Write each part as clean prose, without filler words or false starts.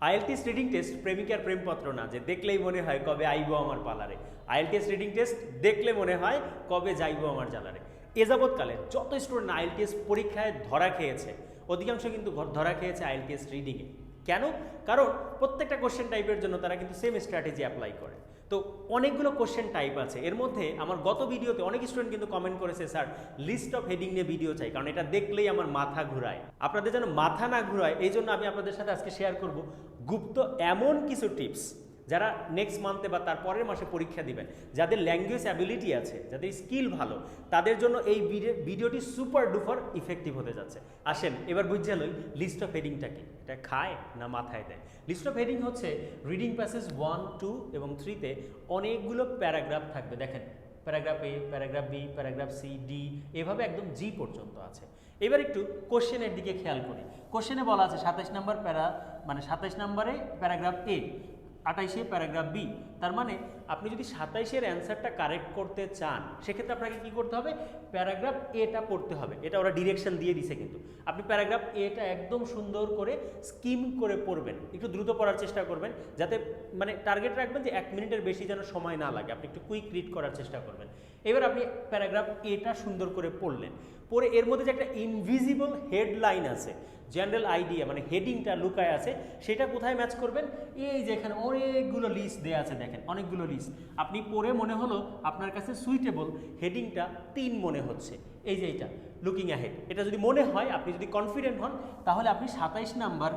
IELTS reading test প্রেমিকার প্রেমপত্র না যে দেখলেই মনে হয় কবে আইবো আমার পালারে। আইএলটিএস রিডিং টেস্ট দেখলে মনে হয় কবে যাইবো আমার জালারে। এ যাবৎকালে যত স্টুডেন্ট আইএলটিএস পরীক্ষায় ধরা খেয়েছে অধিকাংশ কিন্তু ধরা খেয়েছে আইএলটিএস রিডিংয়ে। কেন? কারণ প্রত্যেকটা কোশ্চেন টাইপের জন্য তারা কিন্তু সেম স্ট্র্যাটেজি অ্যাপ্লাই করে। তো অনেকগুলো কোশ্চেন টাইপ আছে, এর মধ্যে আমার গত ভিডিওতে অনেক স্টুডেন্ট কিন্তু কমেন্ট করেছে স্যার লিস্ট অফ হেডিং নিয়ে ভিডিও চাই, কারণ এটা দেখলেই আমার মাথা ঘুরায়। আপনাদের যেন মাথা না ঘুরায় এই জন্য আমি আপনাদের সাথে আজকে শেয়ার করব গুপ্ত এমন কিছু টিপস যারা নেক্সট মান্থে বা তার পরের মাসে পরীক্ষা দিবেন, যাদের ল্যাঙ্গুয়েজ অ্যাবিলিটি আছে, যাদের স্কিল ভালো, তাদের জন্য এই ভিডিওটি সুপার ডুপার ইফেক্টিভ হতে যাচ্ছে। আসেন এবার বুঝে লই লিস্ট অফ হেডিংটা কি, এটা খায় না মাথায় দেয়। লিস্ট অফ হেডিং হচ্ছে রিডিং প্যাসেজ 1, 2 এবং 3-তে অনেকগুলো প্যারাগ্রাফ থাকবে। দেখেন paragraph A, paragraph B, paragraph C, D, এভাবে একদম জি পর্যন্ত আছে। এবার একটু কোশ্চেনের দিকে খেয়াল করি। কোশ্চেনে বলা আছে 27 নম্বর মানে 27 নম্বরে প্যারাগ্রাফ এ, 28-এ প্যারাগ্রাফ বি। তার মানে আপনি যদি 27-এর অ্যান্সারটা কারেক্ট করতে চান সেক্ষেত্রে আপনাকে কি করতে হবে? প্যারাগ্রাফ এটা পড়তে হবে। এটা ওরা ডিরেকশন দিয়ে দিছে, কিন্তু আপনি প্যারাগ্রাফ এটা একদম সুন্দর করে স্কিম করে পড়বেন, একটু দ্রুত পড়ার চেষ্টা করবেন, যাতে মানে টার্গেট রাখবেন যে 1 মিনিটের বেশি যেন সময় না লাগে, আপনি একটু কুইক রিড করার চেষ্টা করবেন। এবার আপনি প্যারাগ্রাফ এটা সুন্দর করে পড়লেন, পরে এর মধ্যে যে একটা ইনভিজিবল হেডলাইন আছে, জেনারেল আইডিয়া মানে হেডিংটা লুকায় আছে, সেটা কোথায় ম্যাচ করবেন? এই যে এখানে অনেকগুলো লিস্ট দেওয়া আছে, দেখেন অনেকগুলো লিস্ট। আপনি পড়ে মনে হলো আপনার কাছে সুইটেবল হেডিংটা 3 মনে হচ্ছে, এই যে এইটা লুকিং অ্যাহেড, এটা যদি মনে হয়, আপনি যদি কনফিডেন্ট হন, তাহলে আপনি 27 নাম্বার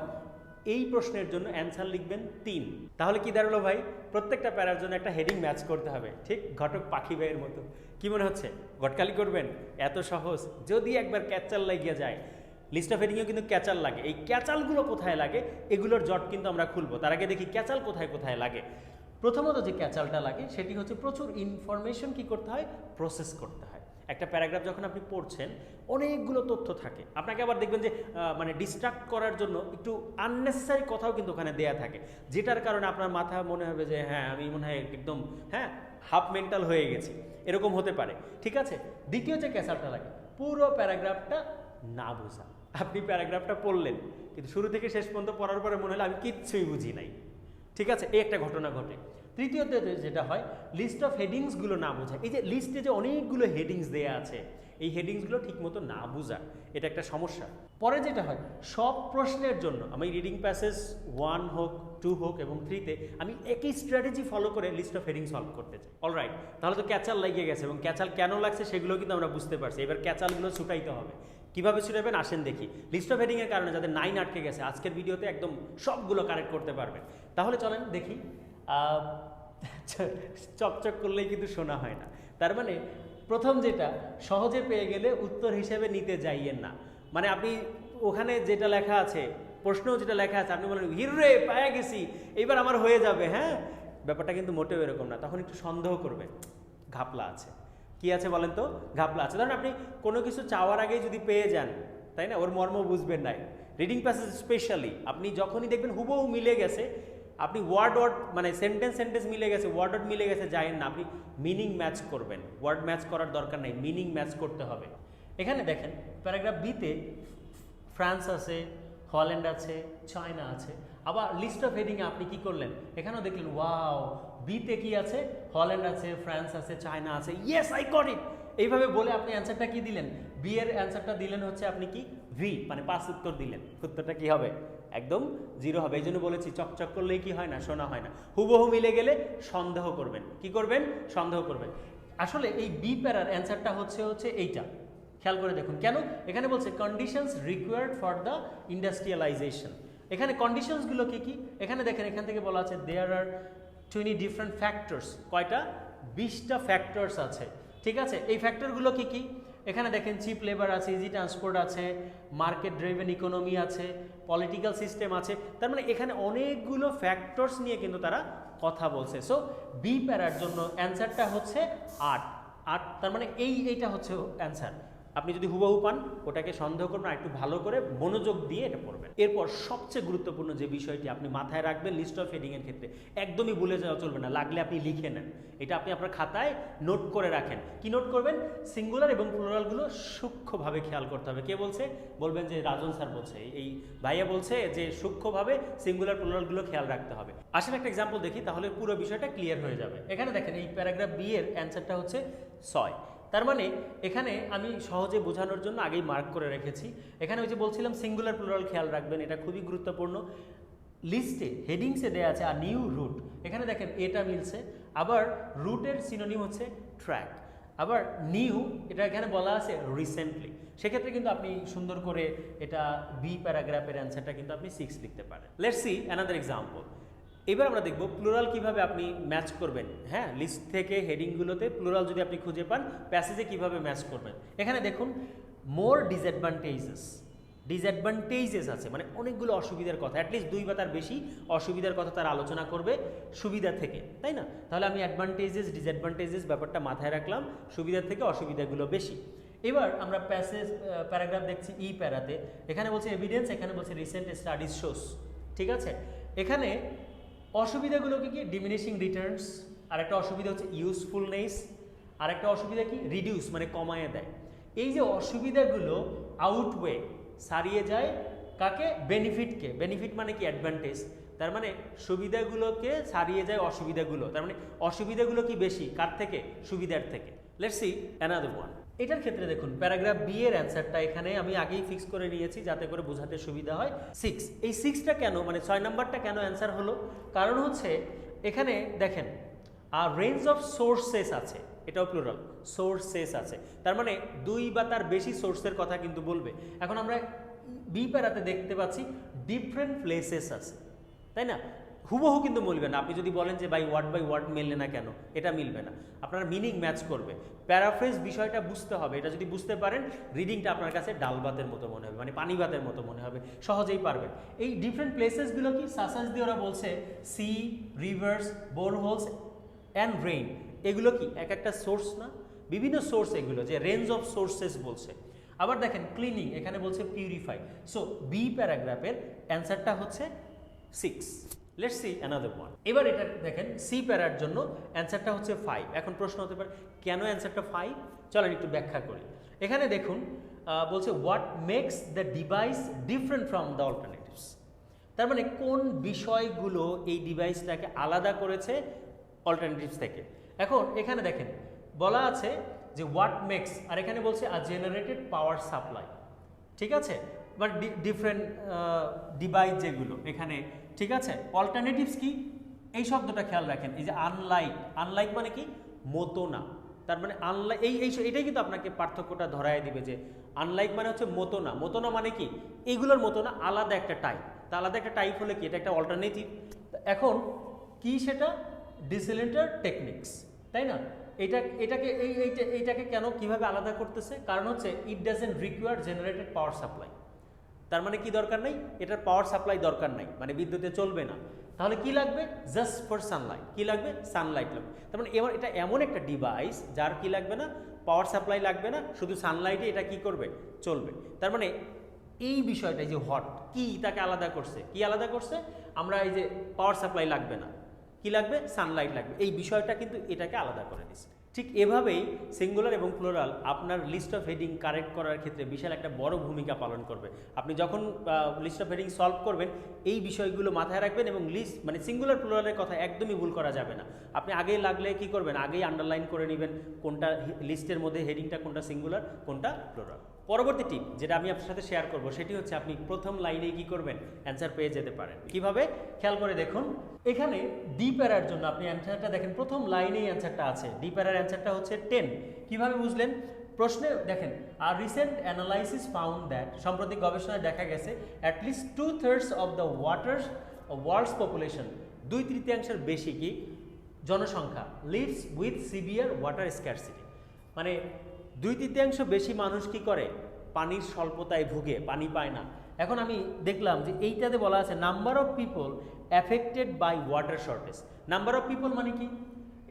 এই প্রশ্নের জন্য অ্যান্সার লিখবেন 3। তাহলে কি দাঁড়ালো ভাই? প্রত্যেকটা প্যারার জন্য একটা হেডিং ম্যাচ করতে হবে, ঠিক ঘটক পাখি ভাইয়ের মতো। কি মনে হচ্ছে গটকালি করবেন? এত সহজ। যদি একবার ক্যাচাল লাগিয়ে যায়, লিস্ট অফ হেডিংয়েও কিন্তু ক্যাচাল লাগে। এই ক্যাচালগুলো কোথায় লাগে এগুলোর জট কিন্তু আমরা খুলবো। তার আগে দেখি ক্যাচাল কোথায় কোথায় লাগে। প্রথমত যে ক্যাচালটা লাগে সেটি হচ্ছে প্রচুর ইনফরমেশন কি করতে হয়? প্রসেস করতে হয়। একটা প্যারাগ্রাফ যখন আপনি পড়ছেন অনেকগুলো তথ্য থাকে, আপনাকে আবার দেখবেন যে মানে ডিস্ট্রাক্ট করার জন্য একটু আননেসেসারি কথাও কিন্তু ওখানে দেয়া থাকে, যেটার কারণে আপনার মাথা মনে হবে যে হ্যাঁ আমি মনে হয় একদম হাফ মেন্টাল হয়ে গেছি, এরকম হতে পারে। ঠিক আছে, দ্বিতীয় যে ক্যাচালটা লাগে পুরো প্যারাগ্রাফটা না বোঝা। আপনি প্যারাগ্রাফটা পড়লেন কিন্তু শুরু থেকে শেষ পর্যন্ত পড়ার পরে মনে হলো আমি কিচ্ছুই বুঝি নাই। ঠিক আছে, এই একটা ঘটনা ঘটে। তৃতীয়ত যেটা হয় লিস্ট অফ হেডিংসগুলো না বোঝা। এই যে লিস্টে যে অনেকগুলো হেডিংস দেয়া আছে, এই হেডিংসগুলো ঠিকমতো না বোঝা, এটা একটা সমস্যা। পরে যেটা হয় সব প্রশ্নের জন্য আমি রিডিং প্যাসেজ 1 হোক, 2 হোক এবং 3-তে আমি একই স্ট্র্যাটেজি ফলো করে লিস্ট অফ হেডিং সলভ করতে চাই। অলরাইট, তাহলে তো ক্যাচাল লাগিয়ে গেছে এবং ক্যাচাল কেন লাগছে সেগুলো কিন্তু আমরা বুঝতে পারছি। এবার ক্যাচালগুলো ছুটাইতে হবে। কীভাবে ছুটাবেন আসেন দেখি। লিস্ট অফ হেডিংয়ের কারণে যাদের 9 আটকে গেছে আজকের ভিডিওতে একদম সবগুলো কারেক্ট করতে পারবেন। তাহলে চলেন দেখি। চকচক করলেই কিন্তু শোনা হয় না। তার মানে প্রথম যেটা সহজে পেয়ে গেলে উত্তর হিসেবে নিতে যাইয়েন না। মানে আপনি ওখানে যেটা লেখা আছে, প্রশ্নও যেটা লেখা আছে, আপনি বলেন হিররে পায়ে গেছি এইবার আমার হয়ে যাবে। হ্যাঁ, ব্যাপারটা কিন্তু মোটেও এরকম না। তখন একটু সন্দেহ করবেন, ঘাপলা আছে। কি আছে বলেন তো? ঘাপলা আছে। ধরেন আপনি কোনো কিছু চাওয়ার আগেই যদি পেয়ে যান, তাই না, ওর মর্ম বুঝবেন না। রিডিং প্যাসেজ স্পেশালি আপনি যখনই দেখবেন হুবহু মিলে গেছে, আপনি ওয়ার্ড মানে সেন্টেন্স মিলে গেছে, ওয়ার্ড মিলে গেছে যায়েন না, আপনি মিনিং ম্যাচ করবেন। ওয়ার্ড ম্যাচ করার দরকার নেই, মিনিং ম্যাচ করতে হবে। এখানে দেখেন প্যারাগ্রাফ বিতে ফ্রান্স আছে, হল্যান্ড আছে, চায়না আছে। আবার লিস্ট অফ হেডিংয়ে আপনি কি করলেন? এখানেও দেখলেন ওয়াও, বিতে কি আছে? হল্যান্ড আছে, ফ্রান্স আছে, চায়না আছে। Yes I got it. এইভাবে বলে আপনি অ্যান্সারটা কি দিলেন? বি এর অ্যান্সারটা দিলেন হচ্ছে আপনি কি ভি, মানে 5 উত্তর দিলেন। উত্তরটা কি হবে? একদম 0 হবে। এই জন্য বলেছি চকচক করলেই কি হয় না, শোনা হয় না। হুবহু মিলে গেলে সন্দেহ করবেন। কি করবেন? সন্দেহ করবেন। আসলে এই বি প্যারার অ্যান্সারটা হচ্ছে এইটা। খেয়াল করে দেখুন কেন এখানে বলছে conditions required for the industrialisation. এখানে কন্ডিশনসগুলো কি কি? এখানে দেখেন, এখান থেকে বলা আছে দেয়ার আর 20 ডিফারেন্ট ফ্যাক্টরস। কয়টা? 20টা ফ্যাক্টরস আছে। ঠিক আছে, এই ফ্যাক্টরগুলো কি কি? এখানে দেখেন চিপ লেবার আছে, ইজি ট্রান্সপোর্ট আছে, মার্কেট ড্রিভেন ইকোনমি আছে, পলিটিক্যাল সিস্টেম আছে। তার মানে এখানে অনেকগুলো ফ্যাক্টরস নিয়ে কিন্তু তারা কথা বলছে। সো বি প্যারার জন্য অ্যান্সারটা হচ্ছে 8। তার মানে এইটা হচ্ছে অ্যান্সার। আপনি যদি হুবহু পান ওটাকে সন্দেহ করবেন, আর একটু ভালো করে মনোযোগ দিয়ে এটা পড়বেন। এরপর সবচেয়ে গুরুত্বপূর্ণ যে বিষয়টি আপনি মাথায় রাখবেন লিস্ট অফ হেডিংয়ের ক্ষেত্রে, একদমই ভুলে যাওয়া চলবে না, লাগলে আপনি লিখে নেন, এটা আপনি আপনার খাতায় নোট করে রাখেন। কি নোট করবেন? সিঙ্গুলার এবং প্লুরালগুলো সূক্ষ্মভাবে খেয়াল করতে হবে। কে বলছে? বলবেন যে রাজন স্যার বলছে, এই ভাইয়া বলছে যে সূক্ষ্মভাবে সিঙ্গুলার প্লুরালগুলো খেয়াল রাখতে হবে। আসলে একটা এক্সাম্পল দেখি, তাহলে পুরো বিষয়টা ক্লিয়ার হয়ে যাবে। এখানে দেখেন এই প্যারাগ্রাফ বি এর অ্যান্সারটা হচ্ছে 6। তার মানে এখানে আমি সহজে বোঝানোর জন্য আগেই মার্ক করে রেখেছি। এখানে ওই যে বলছিলাম সিঙ্গুলার প্লুরাল খেয়াল রাখবেন, এটা খুবই গুরুত্বপূর্ণ। লিস্টে হেডিংসে দেওয়া আছে আর নিউ রুট, এখানে দেখেন এটা মিলছে। আবার রুটের সিনোনিম হচ্ছে ট্র্যাক, আবার নিউ এটা এখানে বলা আছে রিসেন্টলি। সেক্ষেত্রে কিন্তু আপনি সুন্দর করে এটা বি প্যারাগ্রাফের অ্যান্সারটা কিন্তু আপনি 6 লিখতে পারেন। Let's see another example. এবার আমরা দেখব প্লুরাল কিভাবে আপনি ম্যাচ করবেন। হ্যাঁ, লিস্ট থেকে হেডিংগুলোতে প্লুরাল যদি আপনি খুঁজে পান, প্যাসেজে কিভাবে ম্যাচ করবেন। এখানে দেখুন মোর ডিসঅ্যাডভান্টেজেস আছে, মানে অনেকগুলো অসুবিধার কথা, অ্যাটলিস্ট 2 বা তার বেশি অসুবিধার কথা তারা আলোচনা করবে সুবিধা থেকে, তাই না? তাহলে আমি অ্যাডভান্টেজেস ডিসঅ্যাডভান্টেজেস ব্যাপারটা মাথায় রাখলাম, সুবিধা থেকে অসুবিধাগুলো বেশি। এবার আমরা প্যারাগ্রাফ দেখছি ই প্যারাতে, এখানে বলছে এভিডেন্স, এখানে বলছে রিসেন্ট স্টাডিজ শোস। ঠিক আছে, এখানে অসুবিধাগুলো কি? ডিমিনিশিং রিটার্নস, আরেকটা অসুবিধা হচ্ছে ইউজফুলনেস, আরেকটা অসুবিধা কি? রিডিউস, মানে কমায় দেয়। এই যে অসুবিধাগুলো আউটওয়ে, ছাড়িয়ে যায় কাকে? বেনিফিটকে। বেনিফিট মানে কি? অ্যাডভান্টেজ। তার মানে সুবিধাগুলোকে ছাড়িয়ে যায় অসুবিধাগুলো, তার মানে অসুবিধাগুলো কি বেশি কার থেকে? সুবিধার থেকে। Let's see another one. এটার ক্ষেত্রে দেখুন প্যারাগ্রাফ বি এর অ্যান্সারটা এখানে আমি আগেই ফিক্স করে নিয়েছি যাতে করে বোঝাতে সুবিধা হয়। 6, এই 6টা কেন, মানে 6 নাম্বারটা কেন অ্যান্সার হলো? কারণ হচ্ছে এখানে দেখেন আর রেঞ্জ অফ সোর্সেস আছে, এটাও প্লুরাল, সোর্সেস আছে, তার মানে 2 বা তার বেশি সোর্সের কথা কিন্তু বলবে। এখন আমরা বি প্যারাতে দেখতে পাচ্ছি ডিফারেন্ট প্লেসেস আছে, তাই না? হুবহু কিন্তু মিলবে না। আপনি যদি বলেন যে বাই ওয়ার্ড মিললে না কেন, এটা মিলবে না, আপনার মিনিং ম্যাচ করবে। প্যারাফ্রেজ বিষয়টা বুঝতে হবে, এটা যদি বুঝতে পারেন রিডিংটা আপনার কাছে ডাল ভাতের মতো মনে হবে, মানে পানি ভাতের মতো মনে হবে, সহজেই পারবেন। এই ডিফারেন্ট প্লেসেসগুলো কি? সাসাস দিয়ে ওরা বলছে সি, রিভার্স, বোরহোলস অ্যান্ড রেইন, এগুলো কি এক একটা সোর্স না? বিভিন্ন সোর্স এগুলো, যে রেঞ্জ অফ সোর্সেস বলছে। আবার দেখেন ক্লিনিং, এখানে বলছে পিউরিফাই। সো বি প্যারাগ্রাফের অ্যান্সারটা হচ্ছে 6। Let's see another one. এবার এটা দেখেন সি প্যারার জন্য অ্যান্সারটা হচ্ছে 5। এখন প্রশ্ন হতে পারে কেন অ্যান্সারটা 5? চলেন একটু ব্যাখ্যা করি। এখানে দেখুন বলছে what makes the device different from the alternatives, তার মানে কোন বিষয়গুলো এই ডিভাইসটাকে আলাদা করেছে অল্টারনেটিভস থেকে। এখন এখানে দেখেন বলা আছে যে হোয়াট মেক্স, আর এখানে বলছে আ জেনারেটেড পাওয়ার সাপ্লাই। ঠিক আছে, বাট ডিফারেন্ট ডিভাইস যেগুলো এখানে, ঠিক আছে। অল্টারনেটিভস কি? এই শব্দটা খেয়াল রাখেন, এই যে আনলাইক, আনলাইক মানে কি? মতো না। তার মানে আনলাইক, এটাই কিন্তু আপনাকে পার্থক্যটা ধরায় দিবে যে আনলাইক মানে হচ্ছে মতো না। মতো না মানে কি? এইগুলোর মতো না, আলাদা একটা টাইপ। তা আলাদা একটা টাইপ হলে কি? এটা একটা অল্টারনেটিভ। এখন কি সেটা? ডিসিলেন্টার টেকনিক্স, তাই না? এইটাকে কেন কিভাবে আলাদা করতেছে? কারণ হচ্ছে it doesn't require generated power supply. তার মানে কি দরকার নাই? এটার পাওয়ার সাপ্লাই দরকার নাই, মানে বিদ্যুতে চলবে না। তাহলে কি লাগবে? Just for Sunlight. কি লাগবে? সানলাইট লাগবে। তার মানে এবার এটা এমন একটা ডিভাইস যার কি লাগবে না? পাওয়ার সাপ্লাই লাগবে না, শুধু সানলাইটে এটা কি করবে? চলবে। তার মানে এই বিষয়টা যে হট কি তাকে আলাদা করছে, কি আলাদা করছে? আমরা এই যে পাওয়ার সাপ্লাই লাগবে না, কি লাগবে? সানলাইট লাগবে, এই বিষয়টা কিন্তু এটাকে আলাদা করে দিচ্ছে। ঠিক এভাবেই সিঙ্গুলার এবং প্লুরাল আপনার লিস্ট অফ হেডিং কারেক্ট করার ক্ষেত্রে বিশাল একটা বড় ভূমিকা পালন করবে। আপনি যখন লিস্ট অফ হেডিং সলভ করবেন এই বিষয়গুলো মাথায় রাখবেন, এবং লিস্ট মানে সিঙ্গুলার প্লুরালের কথা একদমই ভুল করা যাবে না। আপনি আগেই লাগলে কি করবেন? আগেই আন্ডারলাইন করে নেবেন কোনটা লিস্টের মধ্যে হেডিংটা, কোনটা সিঙ্গুলার কোনটা প্লুরাল। পরবর্তী টিপ যেটা আমি আপনার সাথে শেয়ার করব সেটি হচ্ছে আপনি প্রথম লাইনেই কি করবেন? অ্যান্সার পেয়ে যেতে পারেন। কিভাবে? খেয়াল করে দেখুন, এখানে ডি প্যারার জন্য আপনি অ্যান্সারটা দেখেন, প্রথম লাইনেই অ্যান্সারটা আছে। ডি প্যারার অ্যান্সারটা হচ্ছে 10। কিভাবে বুঝলেন? প্রশ্নে দেখেন are recent analysis found that, সাম্প্রতিক গবেষণায় দেখা গেছে at least 2/3 of the world's population, 2/3 বেশি কি জনসংখ্যা lives with severe water scarcity, মানে 2/3 বেশি মানুষ কি করে? পানির স্বল্পতায় ভুগে, পানি পায় না। এখন আমি দেখলাম যে এইটাতে বলা আছে number of people affected by water shortage. Number of people মানে কি?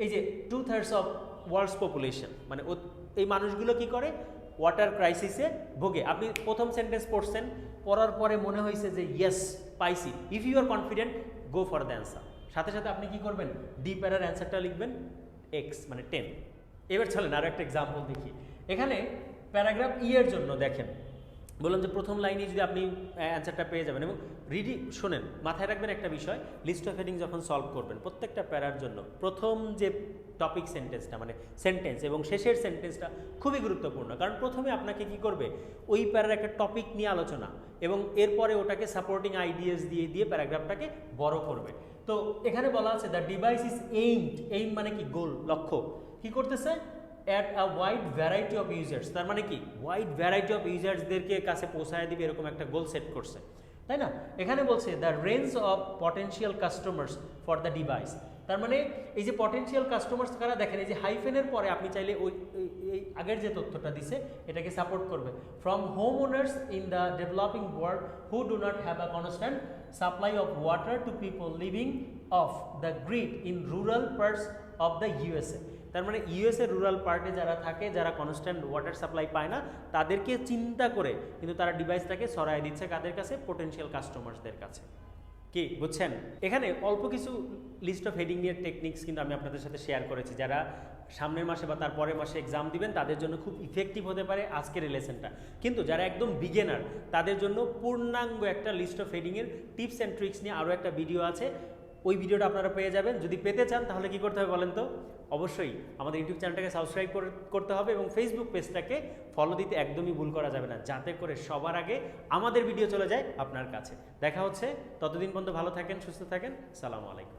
এই যে 2/3 অফ ওয়ার্ল্ডস পপুলেশন, মানে এই মানুষগুলো কি করে? ওয়াটার ক্রাইসিসে ভোগে। আপনি প্রথম সেন্টেন্স পড়ছেন, পড়ার পরে মনে হয়েছে যে ইয়েস পাইছি, if you are confident go for the answer, সাথে সাথে আপনি কি করবেন, ডি প্যারার অ্যান্সারটা লিখবেন এক্স মানে 10। এবার চলেন আরও একটা এক্সাম্পল দেখি। এখানে প্যারাগ্রাফ ই এর জন্য দেখেন, বললাম যে প্রথম লাইনে যদি আপনি অ্যান্সারটা পেয়ে যাবেন। এবং শোনেন, মাথায় রাখবেন একটা বিষয়, লিস্ট অফ হেডিং যখন সলভ করবেন প্রত্যেকটা প্যারার জন্য প্রথম যে টপিক সেন্টেন্সটা মানে সেন্টেন্স এবং শেষের সেন্টেন্সটা খুবই গুরুত্বপূর্ণ। কারণ প্রথমে আপনাকে কি করবে, ওই প্যারার একটা টপিক নিয়ে আলোচনা এবং এরপরে ওটাকে সাপোর্টিং আইডিয়াস দিয়ে দিয়ে প্যারাগ্রাফটাকে বড় করবে। তো এখানে বলা আছে the device is aimed, aim মানে কি গোল, লক্ষ্য, কি করতেছে, at a wide variety of users, তার মানে কি ওয়াইড ভ্যারাইটি অফ ইউজার্সদেরকে কাছে পৌঁছায় দিবে এরকম একটা গোল সেট করছে, তাই না? এখানে বলছে the range of potential customers for the device, তার মানে এই যে পটেনশিয়াল কাস্টমার্স কারা, দেখেন এই যে হাইফেনের পরে আপনি চাইলে ওই এই আগের যে তথ্যটা দিছে এটাকে সাপোর্ট করবে। From home owners in the developing world who do not have a constant supply of water to people living of the grid in rural parts of the USA, তার মানে ইউএসএ রুরাল পার্টে যারা থাকে, যারা constant water supply পায় না, তাদেরকে চিন্তা করে কিন্তু তারা ডিভাইসটাকে সরায় দিচ্ছে কাদের কাছে, পোটেনশিয়াল কাস্টমার্সদের কাছে। কি বুঝছেন? এখানে অল্প কিছু লিস্ট অফ হেডিং এর টেকনিক্স কিন্তু আমি আপনাদের সাথে শেয়ার করেছি, যারা সামনের মাসে বা তার পরের মাসে এক্সাম দিবেন তাদের জন্য খুব ইফেক্টিভ হতে পারে আজকের এই লেসনটা। কিন্তু যারা একদম বিগিনার তাদের জন্য পূর্ণাঙ্গ একটা লিস্ট অফ হেডিংয়ের টিপস অ্যান্ড ট্রিক্স নিয়ে আরও একটা ভিডিও আছে, ওই ভিডিওটা আপনারা পেয়ে যাবেন। যদি পেতে চান তাহলে কি করতে হবে বলেন তো? অবশ্যই আমাদের ইউটিউব চ্যানেলটাকে সাবস্ক্রাইব করতে হবে এবং ফেসবুক পেজটাকে ফলো দিতে একদমই ভুল করা যাবে না, যাতে করে সবার আগে আমাদের ভিডিও চলে যায় আপনার কাছে। দেখা হচ্ছে, ততদিন পর্যন্ত ভালো থাকেন, সুস্থ থাকেন, সালামু আলাইকুম।